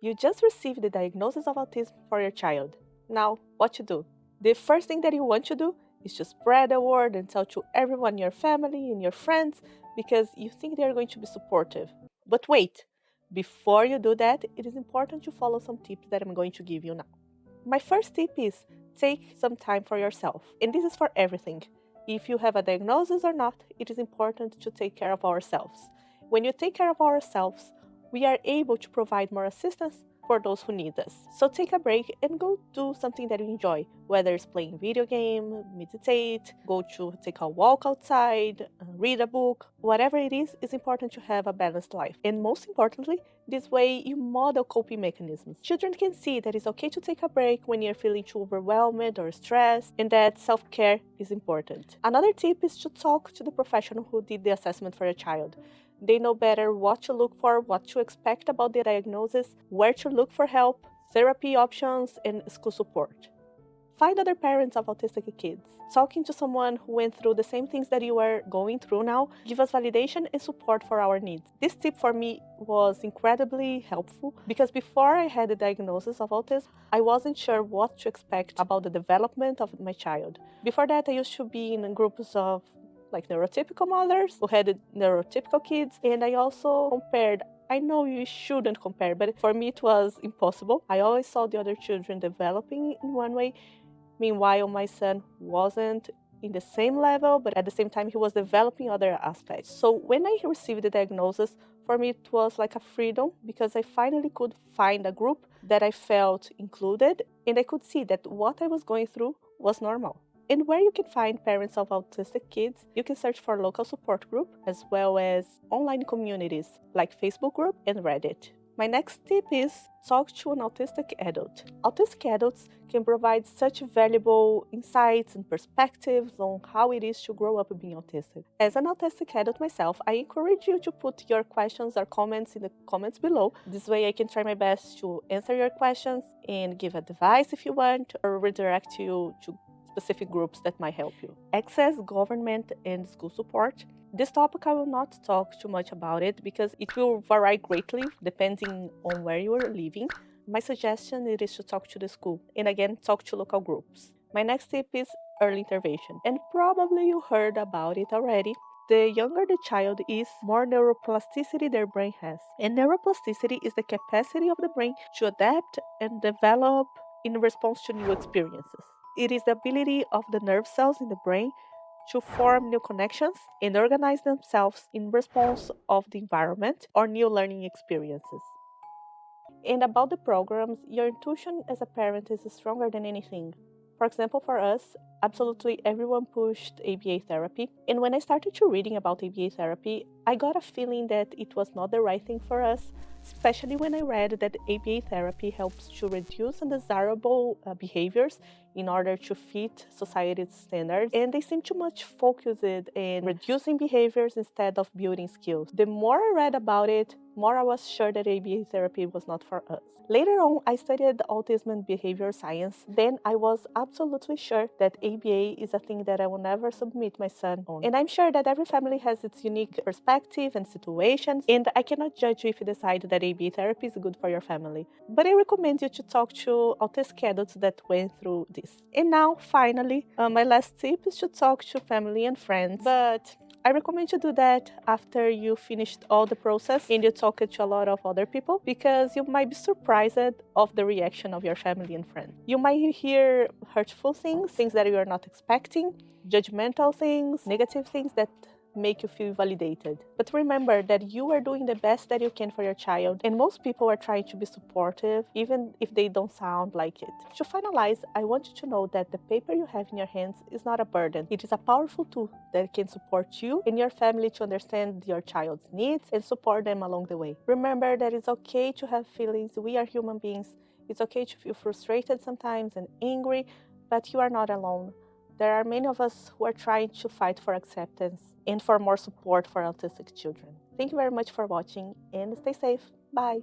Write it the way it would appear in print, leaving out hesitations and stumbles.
You just received the diagnosis of autism for your child. Now, what you do? The first thing that you want to do is to spread the word and tell to everyone in your family and your friends because you think they are going to be supportive. But wait, before you do that, it is important to follow some tips that I'm going to give you now. My first tip is take some time for yourself. And this is for everything. If you have a diagnosis or not, it is important to take care of ourselves. When you take care of ourselves, we are able to provide more assistance for those who need us. So take a break and go do something that you enjoy, whether it's playing video game, meditate, go to take a walk outside, read a book, whatever it is important to have a balanced life. And most importantly, this way you model coping mechanisms. Children can see that it's okay to take a break when you're feeling too overwhelmed or stressed, and that self-care is important. Another tip is to talk to the professional who did the assessment for your child. They know better what to look for, what to expect about the diagnosis, where to look for help, therapy options, and school support. Find other parents of autistic kids. Talking to someone who went through the same things that you are going through now give us validation and support for our needs. This tip for me was incredibly helpful because before I had the diagnosis of autism, I wasn't sure what to expect about the development of my child. Before that, I used to be in groups of neurotypical mothers who had neurotypical kids, and I also compared. I know you shouldn't compare, but for me it was impossible. I always saw the other children developing in one way, meanwhile my son wasn't in the same level, but at the same time he was developing other aspects. So when I received the diagnosis, for me it was like a freedom because I finally could find a group that I felt included, and I could see that what I was going through was normal. And where you can find parents of autistic kids, you can search for local support group as well as online communities like Facebook group and Reddit. My next tip is talk to an autistic adult. Autistic adults can provide such valuable insights and perspectives on how it is to grow up being autistic. As an autistic adult myself, I encourage you to put your questions or comments in the comments below. This way I can try my best to answer your questions and give advice if you want, or redirect you to specific groups that might help you. Access government and school support. This topic I will not talk too much about it because it will vary greatly depending on where you are living. My suggestion is to talk to the school and again talk to local groups. My next tip is early intervention, and probably you heard about it already. The younger the child is, more neuroplasticity their brain has. And neuroplasticity is the capacity of the brain to adapt and develop in response to new experiences. It is the ability of the nerve cells in the brain to form new connections and organize themselves in response of the environment or new learning experiences. And about the programs, your intuition as a parent is stronger than anything. For example, for us, absolutely everyone pushed ABA therapy. And when I started to reading about ABA therapy, I got a feeling that it was not the right thing for us, especially when I read that ABA therapy helps to reduce undesirable behaviors in order to fit society's standards, and they seem too much focused in reducing behaviors instead of building skills. The more I read about it, more I was sure that ABA therapy was not for us. Later on, I studied autism and behavior science. Then I was absolutely sure that ABA is a thing that I will never submit my son on. And I'm sure that every family has its unique perspective and situations, and I cannot judge you if you decide that ABA therapy is good for your family. But I recommend you to talk to autistic adults that went through this. And now, finally, my last tip is to talk to family and friends. But I recommend you do that after you finished all the process and you talk to a lot of other people, because you might be surprised of the reaction of your family and friends. You might hear hurtful things, things that you are not expecting, judgmental things, negative things that make you feel validated. But remember that you are doing the best that you can for your child, and most people are trying to be supportive, even if they don't sound like it. To finalize, I want you to know that the paper you have in your hands is not a burden. It is a powerful tool that can support you and your family to understand your child's needs and support them along the way. Remember that it's okay to have feelings. We are human beings. It's okay to feel frustrated sometimes and angry, but you are not alone. There are many of us who are trying to fight for acceptance and for more support for autistic children. Thank you very much for watching, and stay safe. Bye!